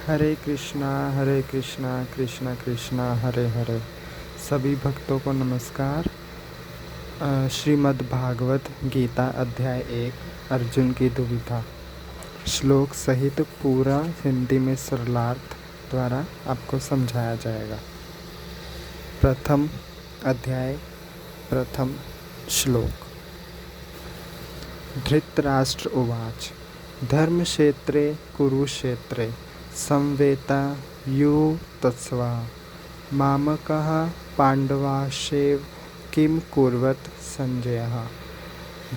हरे कृष्णा कृष्णा कृष्णा हरे हरे। सभी भक्तों को नमस्कार। श्रीमद् भागवत गीता अध्याय 1 अर्जुन की दुविधा श्लोक सहित पूरा हिंदी में सरलार्थ द्वारा आपको समझाया जाएगा। प्रथम अध्याय प्रथम श्लोक। धृतराष्ट्र उवाच धर्मक्षेत्रे कुरुक्षेत्रे संवेतायुत्सवा मामकः पांडवाश्चैव किम कुर्वत संजयः।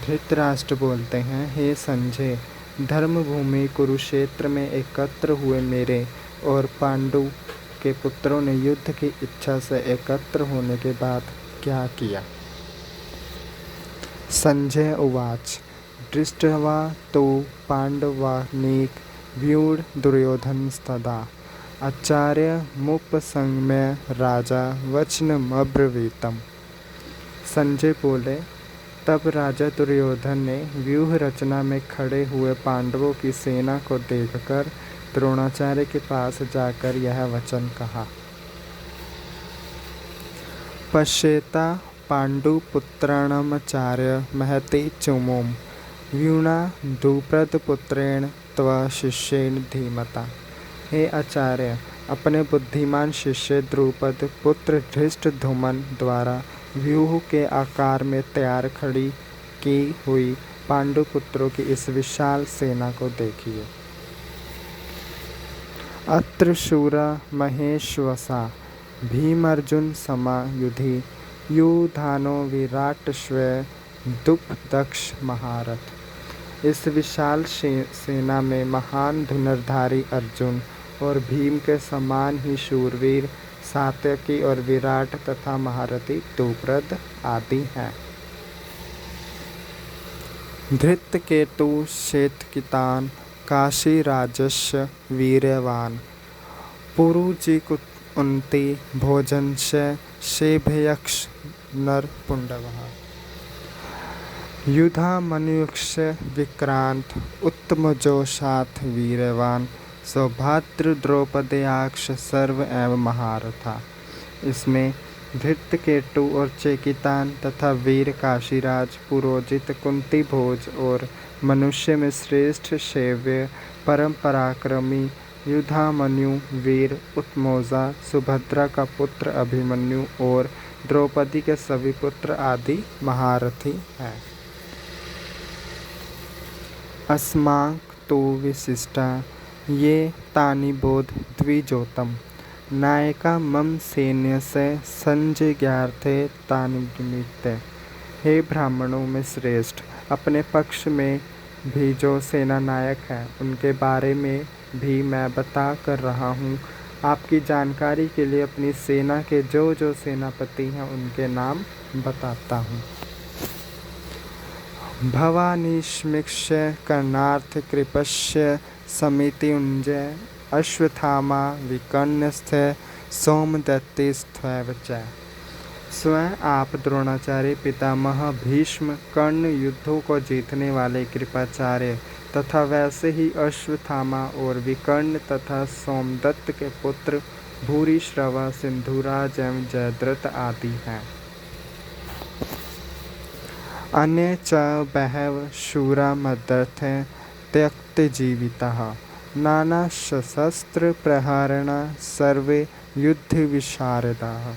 धृतराष्ट्र बोलते हैं, हे संजय, धर्मभूमि कुरुक्षेत्र में एकत्र हुए मेरे और पांडु के पुत्रों ने युद्ध की इच्छा से एकत्र होने के बाद क्या किया। संजय उवाच दृष्ट्वा तो पांडवानीक व्यूढ़ दुर्योधनस्तदा आचार्यमुपसंगम्य राजा वचनमब्रवीतम्। संजय बोले, तब राजा दुर्योधन ने व्यूह रचना में खड़े हुए पांडवों की सेना को देखकर द्रोणाचार्य के पास जाकर यह वचन कहा। पश्येता पांडुपुत्राणामाचार्य महते चुमोम व्यूणा द्रुपदपुत्रेण तव शिष्येण धीमता। हे आचार्य, अपने बुद्धिमान शिष्य द्रुपद पुत्र धृष्टद्युम्न द्वारा व्यूह के आकार में तैयार खड़ी की हुई पांडु पुत्रों की इस विशाल सेना को देखिए। अत्र शूरा महेश्वसा भीमार्जुन समायुधि युधानो विराटश्व दुपदक्ष महारथ। इस विशाल सेना में महान धनुर्धारी अर्जुन और भीम के समान ही शूरवीर सात्यकी और विराट तथा महारथी द्रुपद आदि हैं। धृतकेतु शेतकितान काशीराजस्य वीर्यवान पुरुजिकुन्ति भोजनस्य शेभयक्ष नरपुण्डवः। युधामन्युक्ष विक्रांत उत्तमजोषाथ वीरवान सौभद्र द्रौपदयाक्ष सर्व एवं महारथा। इसमें धृतकेतु और चेकितान तथा वीर काशीराज पुरोजित कुंती भोज और मनुष्य में श्रेष्ठ शैव्य परम पराक्रमी युधामन्यु वीर उत्तमौजा सुभद्रा का पुत्र अभिमन्यु और द्रौपदी के सभी पुत्र आदि महारथी हैं। अस्माक तो विशिष्टा ये तानि बोध द्विजोतम नायका मम सैन्य से संजयार्थे तानि निमित्ते। हे ब्राह्मणों में श्रेष्ठ, अपने पक्ष में भी जो सेना नायक हैं उनके बारे में भी मैं बता कर रहा हूँ। आपकी जानकारी के लिए अपनी सेना के जो सेनापति हैं उनके नाम बताता हूँ। भवानीश्मिक्ष्य कर्णार्थ कृपस्य समितियुञ्जय अश्वत्थामा विकर्णस्थ सोमदत्तिस्त्वैव च। स्वयं आप द्रोणाचार्य, पितामह भीष्म, कर्ण, युद्धों को जीतने वाले कृपाचार्य तथा वैसे ही अश्वत्थामा और विकर्ण तथा सोमदत्त के पुत्र भूरिश्रवा, सिंधुराज एवं जयद्रथ आदि हैं। अन्य च बहव शूरा मदर्थे त्यक्तजीविताः नाना सशस्त्र प्रहरण सर्वे युद्ध विशारदाः।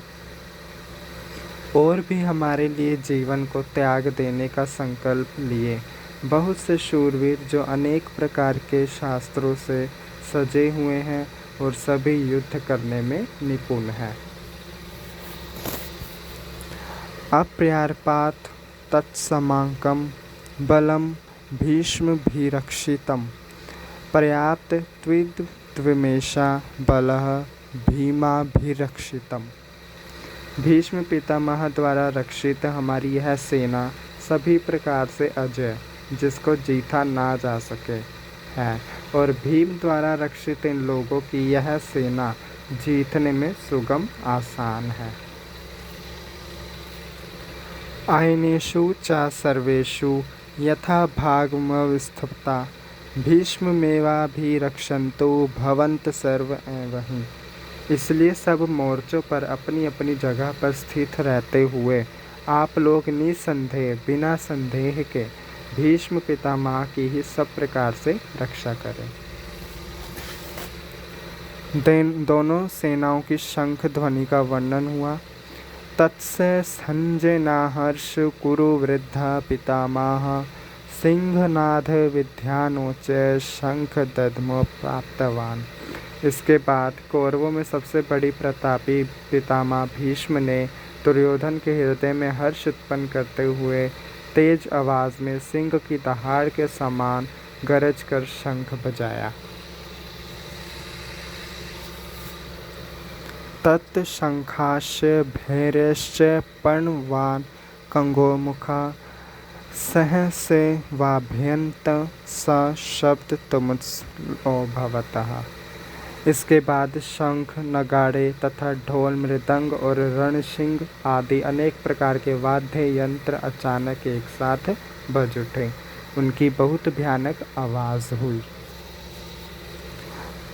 और भी हमारे लिए जीवन को त्याग देने का संकल्प लिए बहुत से शूरवीर जो अनेक प्रकार के शास्त्रों से सजे हुए हैं और सभी युद्ध करने में निपुण हैं। अप्रार्पात् तत्समाकं बलं भीष्मभिरक्षितं पर्याप्त त्विमेषा बलः भीमाभिरक्षितम्। भीष्म पितामह द्वारा रक्षित हमारी यह सेना सभी प्रकार से अजय, जिसको जीता ना जा सके है, और भीम द्वारा रक्षित इन लोगों की यह सेना जीतने में सुगम आसान है। आयनेषु च सर्वेषु यथा भागमवस्थिता भीष्ममेवाभिरक्षन्तु भवन्त सर्व एवहि। इसलिए सब मोर्चों पर अपनी अपनी जगह पर स्थित रहते हुए आप लोग निसंदेह बिना संदेह के भीष्म पितामह की ही सब प्रकार से रक्षा करें। दोनों सेनाओं की शंख ध्वनि का वर्णन हुआ। तत्से संजय नाहर्ष कुरु वृद्धा पितामह सिंहनाद विद्यानोच शंख दद्मो प्राप्तवान। इसके बाद कौरवों में सबसे बड़ी प्रतापी पितामह भीष्म ने दुर्योधन के हृदय में हर्ष उत्पन्न करते हुए तेज आवाज में सिंह की दहाड़ के समान गरज कर शंख बजाया। तत् शंखास्य भैरश्च पर्णवान् कंगोमुखा सहसे वाभ्यंत स शब्द तुमुत्सो भवतः। इसके बाद शंख, नगाड़े तथा ढोल, मृदंग और रणशिंग आदि अनेक प्रकार के वाद्य यंत्र अचानक एक साथ बज उठे। उनकी बहुत भयानक आवाज हुई।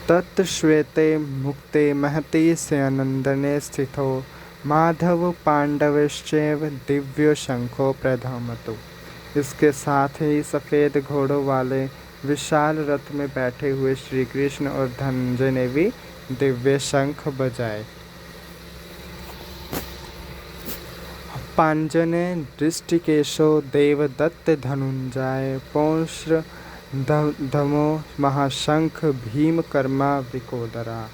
तत्श्वेते मुक्ते महति स्यनंदने स्थितो माधव पांडवश्चैव दिव्यो शंखो प्रधमतु। इसके साथ ही सफ़ेद घोड़ों वाले विशाल रथ में बैठे हुए श्री कृष्ण और धनंजय ने भी दिव्य शंख बजाए। पांजने दृष्टिकेशो देवदत्त धनुंजय पौंश्र धमो महाशंख भीमकर्मा विकोदरा।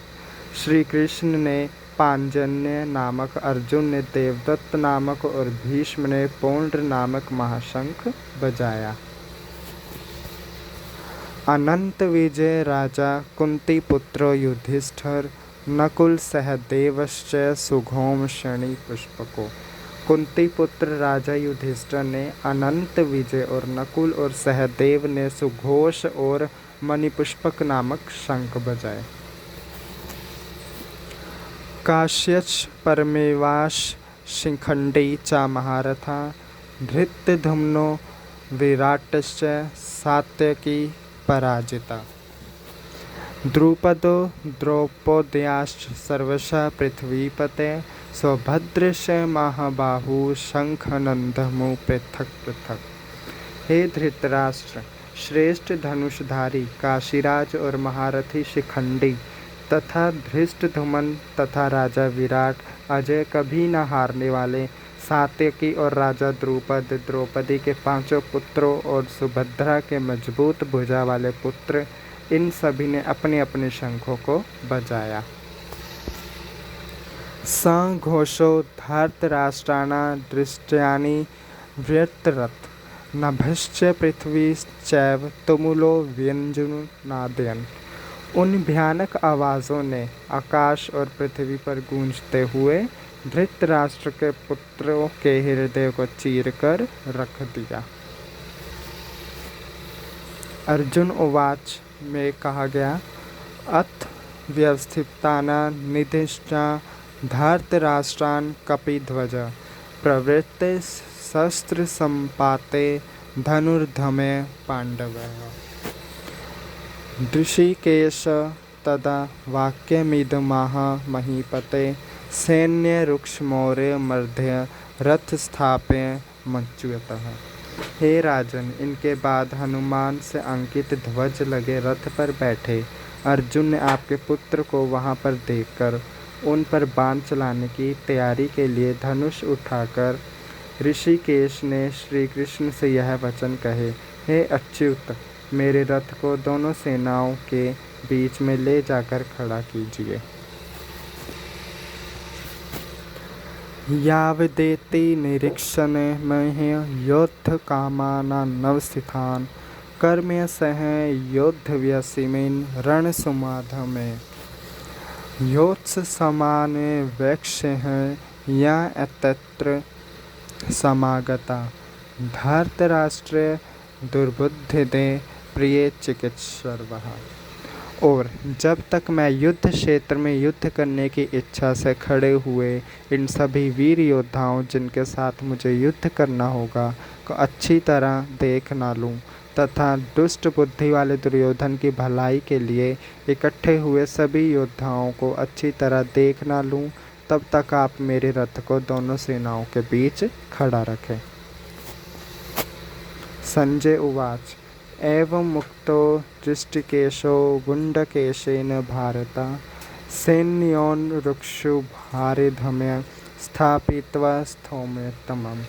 श्री कृष्ण ने पांजन्य नामक, अर्जुन ने देवदत्त नामक और भीष्म ने पौंड्र नामक महाशंख बजाया। अनंत विजय राजा कुंती पुत्र युधिष्ठिर नकुल सहदेवश्च सुघोम शनि पुष्पको। कुंती पुत्र राजा युधिष्ठिर ने अनंत विजय और नकुल और सहदेव ने सुघोष और मणिपुष्पक नामक शंख बजाए। काश्यच परमेवाश शिखंडी च महारथा धृतधुम्नो विराटश्च सात्यकी पराजिता। द्रुपदो द्रौपद्याश्च सर्वशः पृथ्वीपते सौभद्रश महाबाहु शंखनंदमु पृथक पृथक। हे धृतराष्ट्र, श्रेष्ठ धनुषधारी काशीराज और महारथी शिखंडी तथा धृष्टधुमन तथा राजा विराट, अजय कभी न हारने वाले सात्यकी और राजा द्रुपद, द्रौपदी के 5 पुत्रों और सुभद्रा के मजबूत भुजा वाले पुत्र, इन सभी ने अपने अपने शंखों को बजाया। संघोषो धार्तराष्ट्राणा दृष्ट्यानि व्यतरत नभश्च पृथ्वी चैव तुमुलो व्यंजनादयन्। उन भयानक आवाज़ों ने आकाश और पृथ्वी पर गूंजते हुए धृतराष्ट्र के पुत्रों के हृदय को चीरकर रख दिया। अर्जुन उवाच में कहा गया, अथ व्यवस्थिताना निधिष्ठा धार्तराष्ट्रान् कपिध्वज प्रवृत्ते शस्त्र संपाते धनुर्धमे पांडवः। ऋषिकेश तदा वाक्यमिदमाह महीपते सैन्य रुक्षमौर्य मध्य रथ स्थाप्य मच्युतः। हे राजन, इनके बाद हनुमान से अंकित ध्वज लगे रथ पर बैठे अर्जुन ने आपके पुत्र को वहां पर देखकर उन पर बाण चलाने की तैयारी के लिए धनुष उठाकर ऋषिकेश ने श्री कृष्ण से यह वचन कहे, हे अच्युत, मेरे रथ को दोनों सेनाओं के बीच में ले जाकर खड़ा कीजिए। यावदेति निरीक्षण मह्य योद्ध कामाना नवस्थितान् कर्म्य सह योद्धव्यसिमिन् रण सुमाधमे योत्स समान वैक्ष्यः या एतत्र समागता धार्तराष्ट्र दुर्बुद्धिदे प्रिय चिकित्सर्वः। और जब तक मैं युद्ध क्षेत्र में युद्ध करने की इच्छा से खड़े हुए इन सभी वीर योद्धाओं जिनके साथ मुझे युद्ध करना होगा को अच्छी तरह देख ना लूँ, तथा दुष्ट बुद्धि वाले दुर्योधन की भलाई के लिए इकट्ठे हुए सभी योद्धाओं को अच्छी तरह देख ना लूं, तब तक आप मेरे रथ को दोनों सेनाओं के बीच खड़ा रखें। संजय उवाच एवं मुक्तो दृष्टिकेशो गुंडकेशेन भारत सैन्योन रुक्षु भारिधम्य स्थापित्वा स्थौम्यतमम्।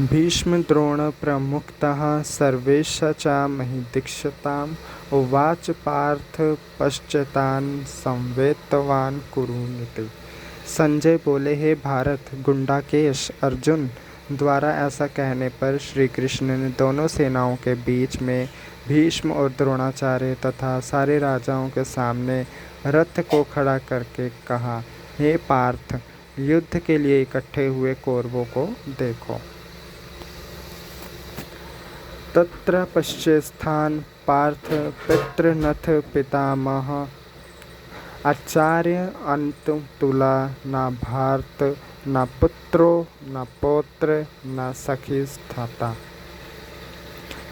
भीष्म द्रोण प्रमुक्तः सर्वेश च महि दीक्षताम् उवाच पार्थ पश्चातान् संवेत्तवान् कुरुनिति। संजय बोले, हे भारत, गुंडाकेश अर्जुन द्वारा ऐसा कहने पर श्री कृष्ण ने दोनों सेनाओं के बीच में भीष्म और द्रोणाचार्य तथा सारे राजाओं के सामने रथ को खड़ा करके कहा, हे पार्थ, युद्ध के लिए इकट्ठे हुए कौरवों को देखो। तत्र पश्यस्थान पार्थ पितृनथ पितामह आचार्य अंत तुला न भारत न पुत्रो न पौत्र न सखी स्थाता।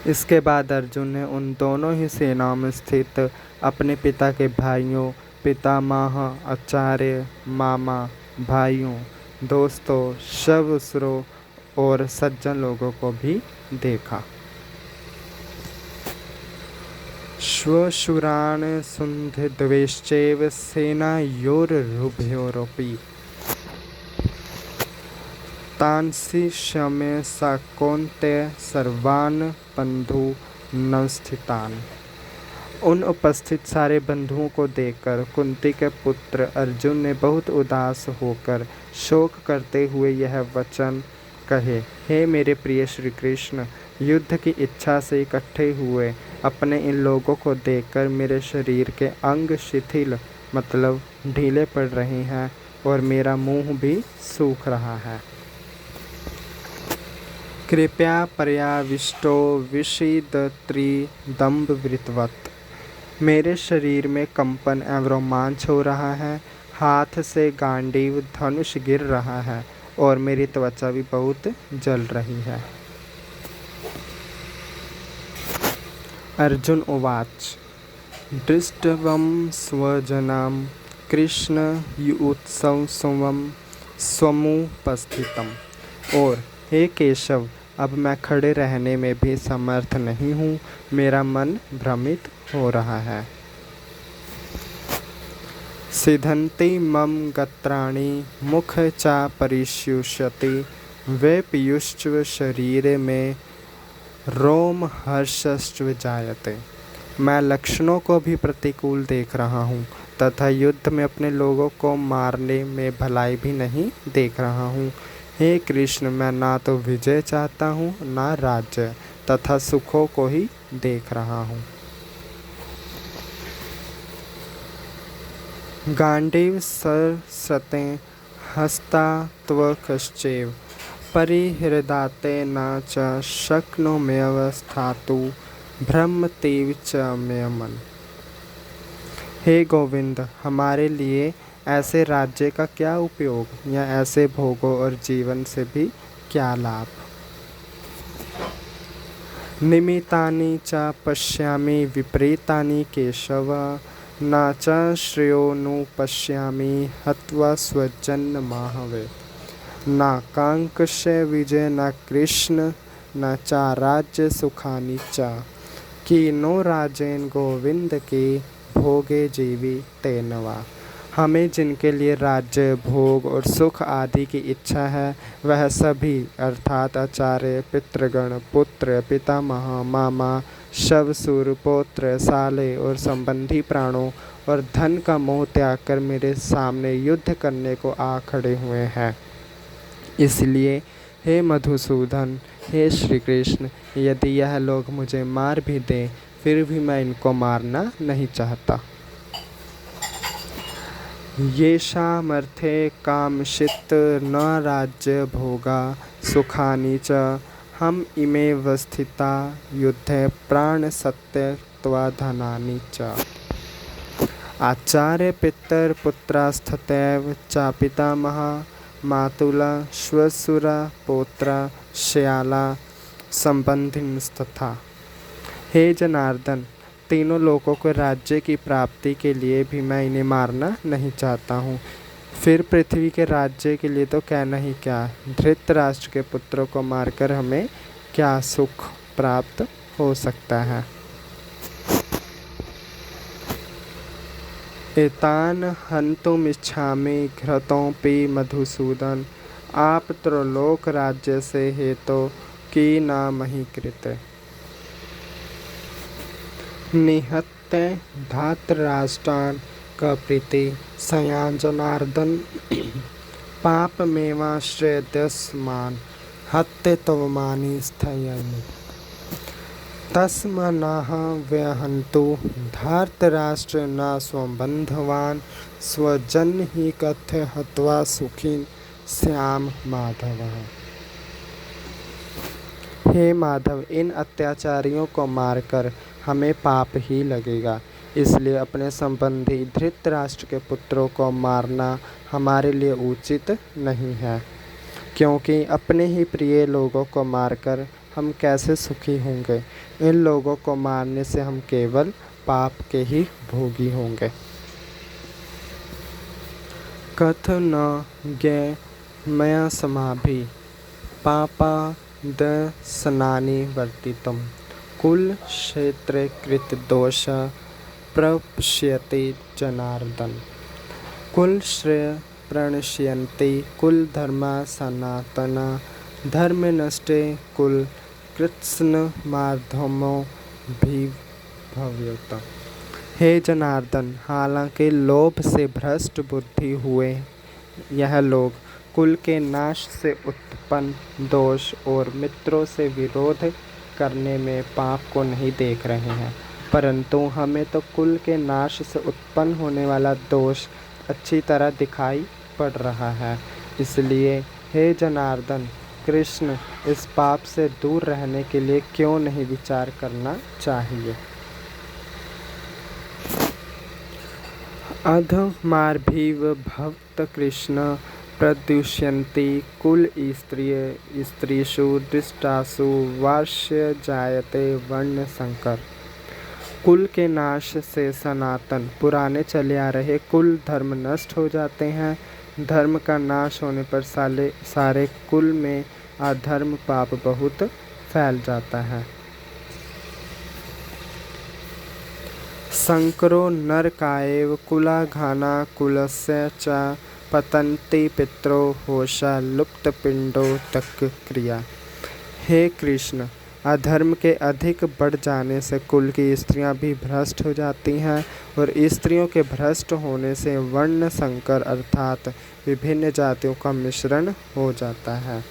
इसके बाद अर्जुन ने उन दोनों ही सेनाओं में स्थित अपने पिता के भाइयों, पितामह, आचार्य, मामा, भाइयों, दोस्तों, ससुरों और सज्जन लोगों को भी देखा। श्वशुरान् सुन्धद्वैश्चैव सेनायोरुभयोरपि तांसि शम्य स कौन्तेय सर्वान् बन्धून्। उन उपस्थित सारे बंधुओं को देखकर कुंती के पुत्र अर्जुन ने बहुत उदास होकर शोक करते हुए यह वचन कहे, हे मेरे प्रिय श्री कृष्ण, युद्ध की इच्छा से इकट्ठे हुए अपने इन लोगों को देखकर मेरे शरीर के अंग शिथिल मतलब ढीले पड़ रहे हैं और मेरा मुंह भी सूख रहा है। कृपया पर्याविष्टो विषीदत्रिदम्भवृतवत्। मेरे शरीर में कंपन एवं रोमांच हो रहा है, हाथ से गांडीव धनुष गिर रहा है और मेरी त्वचा भी बहुत जल रही है। अर्जुन उवाच दृष्ट्वं स्वजनां कृष्ण युत्सवं स्वमुपस्थितम्। और हे केशव, अब मैं खड़े रहने में भी समर्थ नहीं हूँ, मेरा मन भ्रमित हो रहा है। सिधन्ति मम गत्राणि मुख च परिशुष्यति वैपयुश्च शरीरे में रोम हर्षश्च जायते। मैं लक्षणों को भी प्रतिकूल देख रहा हूँ तथा युद्ध में अपने लोगों को मारने में भलाई भी नहीं देख रहा हूँ। हे कृष्ण, मैं ना तो विजय चाहता हूँ ना राज्य तथा सुखों को ही देख रहा हूँ। गांडीव सरसते हस्ता त्वकश्चैव परिहृदाते न च शक्नोम्यवस्थातु भ्रमतीव च मे मन। हे गोविंद, हमारे लिए ऐसे राज्य का क्या उपयोग या ऐसे भोगों और जीवन से भी क्या लाभ। निमितानि च पश्यामि विपरीतानि केशव न च श्रेयोनुपश्यामि हत्वा स्वजन्महावे। न कांक्षे विजय न कृष्ण न च राज्य सुखानि च कीनो राजेन गोविंद के भोगे जीवी तेनवा। हमें जिनके लिए राज्य, भोग और सुख आदि की इच्छा है, वह सभी अर्थात आचार्य, पितृगण, पुत्र, पितामह, मामा, शवसुर, पौत्र, साले और संबंधी प्राणों और धन का मोह त्याग कर मेरे सामने युद्ध करने को आ खड़े हुए हैं। इसलिए हे मधुसूदन, हे श्री कृष्ण, यदि यह लोग मुझे मार भी दें फिर भी मैं इनको मारना नहीं चाहता। येषामर्थे कामशित न राज्य भोगा सुखानि च हम इमेव स्थिता युद्धे प्राण सत्यत्वा धनानि च। आचार्य पितर पुत्रास्तथैव च पितामह मातुला श्वशुरा पौत्रा श्याला संबंधी तथा। हे जनार्दन, तीनों लोगों को राज्य की प्राप्ति के लिए भी मैं इन्हें मारना नहीं चाहता हूँ। फिर पृथ्वी के राज्य के लिए तो कहना ही क्या, धृतराष्ट्र के पुत्रों को मारकर हमें क्या सुख प्राप्त हो सकता है। एतान हन्तुमिच्छामि घ्रतोऽपि मधुसूदन, आप त्रिलोक राज्य से हेतो की न मही कृत। निहत्य धातराष्ट्रान् कप्रीति सयान् जनार्दन, पापमेवाश्रयेद्यस्मान् हत्य त्वमानि स्थयन्। तस्मान्नः व्यहन्तु धार्तराष्ट्र न स्वबन्धवान्, स्वजन ही कथ्य हत्वा सुखी श्याम माधवः। हे माधव, इन अत्याचारियों को मारकर हमें पाप ही लगेगा, इसलिए अपने संबंधी धृतराष्ट्र के पुत्रों को मारना हमारे लिए उचित नहीं है, क्योंकि अपने ही प्रिय लोगों को मारकर हम कैसे सुखी होंगे। इन लोगों को मारने से हम केवल पाप के ही भोगी होंगे। कथ न ज्ञ मया समाभि पापादसनानि वर्तितुं, कुल क्षेत्रे कृत दोष प्रपश्यति जनार्दन। कुल श्रेय प्रणश्यन्ति कुल धर्मा सनातना, धर्म नष्टे कुल कृत्स्न मार्धमो भी भव्यत। हे जनार्दन, हालांकि लोभ से भ्रष्ट बुद्धि हुए यह लोग कुल के नाश से उत्पन्न दोष और मित्रों से विरोध करने में पाप को नहीं देख रहे हैं, परंतु हमें तो कुल के नाश से उत्पन्न होने वाला दोष अच्छी तरह दिखाई पड़ रहा है। इसलिए हे जनार्दन, कृष्ण इस पाप से दूर रहने के लिए क्यों नहीं विचार करना चाहिए। अधमार्भिव भक्त कृष्ण प्रदुष्यन्ति कुल स्त्रीषु दृष्टासु वार्ष्य जायते वर्ण संकर। कुल के नाश से सनातन पुराने चले आ रहे कुल धर्म नष्ट हो जाते हैं। धर्म का नाश होने पर सारे कुल में अधर्म पाप बहुत फैल जाता है। संकरो नरकाएव कुलाघाना कुलस्य च पतन्ति पितरो होशा लुप्त पिंडो तक क्रिया। हे कृष्ण, अधर्म के अधिक बढ़ जाने से कुल की स्त्रियां भी भ्रष्ट हो जाती हैं और स्त्रियों के भ्रष्ट होने से वर्ण संकर अर्थात विभिन्न जातियों का मिश्रण हो जाता है।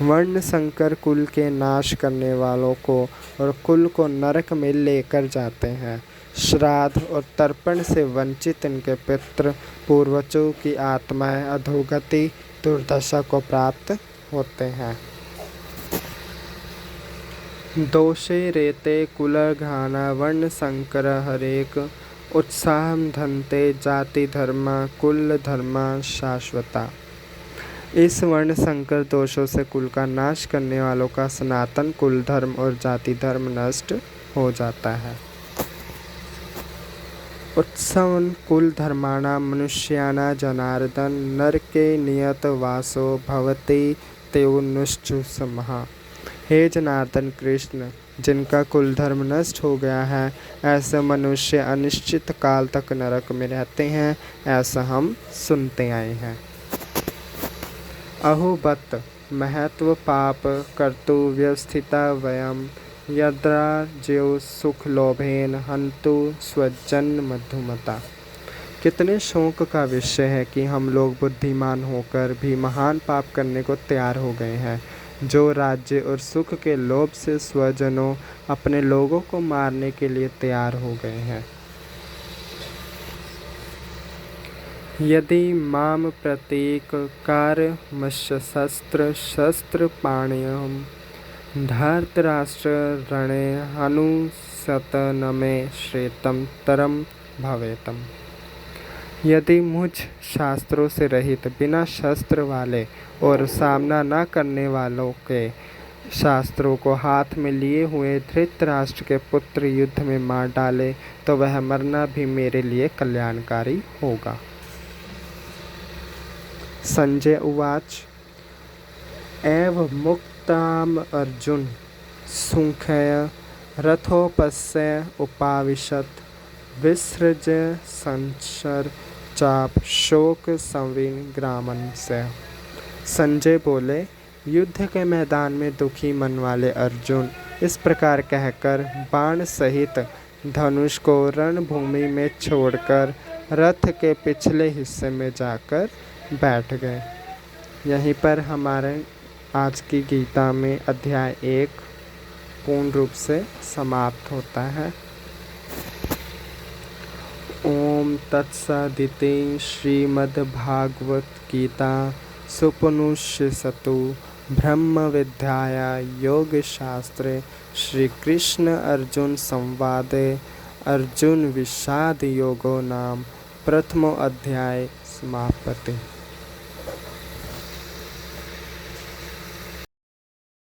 वर्ण संकर कुल के नाश करने वालों को और कुल को नरक में लेकर जाते हैं। श्राद्ध और तर्पण से वंचित इनके पितृ पूर्वजों की आत्माएं अधोगति दुर्दशा को प्राप्त होते हैं। दोषे रेते कुलघाना वर्ण संकर हरेक, उत्साह धनते जाति धर्मा कुल धर्मा शाश्वता। इस वर्ण संकर दोषों से कुल का नाश करने वालों का सनातन कुल धर्म और जाति धर्म नष्ट हो जाता है। उत्सवन कुल धर्माणा मनुष्याना जनार्दन, नरके नियत वासो भवति तेनुश्चुसमः। हे जनार्दन कृष्ण, जिनका कुल धर्म नष्ट हो गया है ऐसे मनुष्य अनिश्चित काल तक नरक में रहते हैं, ऐसा हम सुनते आए हैं। अहो बत महत्व पाप कर्तु व्यवस्थिता वयम, यद्राज्यो सुख लोभेन हंतु स्वजन मधुमता। कितने शोक का विषय है कि हम लोग बुद्धिमान होकर भी महान पाप करने को तैयार हो गए हैं, जो राज्य और सुख के लोभ से स्वजनों अपने लोगों को मारने के लिए तैयार हो गए हैं। यदि माम प्रतीक कारमशस्त्र शस्त्र पाण्यम, धर्तराष्ट्र रणे हनुसतनमे श्रेतम तरम भवेतम। यदि मुझ शास्त्रों से रहित बिना शस्त्र वाले और सामना न करने वालों के शास्त्रों को हाथ में लिए हुए धृतराष्ट्र के पुत्र युद्ध में मार डाले तो वह मरना भी मेरे लिए कल्याणकारी होगा। संजय उवाच एव मुक्ताम अर्जुन सुखय रथोपस्य उपाविशत विसृज संशर चाप शोक संविग्रामन से। संजय बोले, युद्ध के मैदान में दुखी मन वाले अर्जुन इस प्रकार कहकर बाण सहित धनुष को रणभूमि में छोड़कर रथ के पिछले हिस्से में जाकर बैठ गए। यहीं पर हमारे आज की गीता में अध्याय 1 पूर्ण रूप से समाप्त होता है। ओम तत्सदिति श्रीमद्भागवत गीता सुपनिषत्सु ब्रह्म विद्याया योग शास्त्रे श्री कृष्ण अर्जुन संवादे अर्जुन विषाद योगो नाम प्रथमो अध्याय समाप्यते।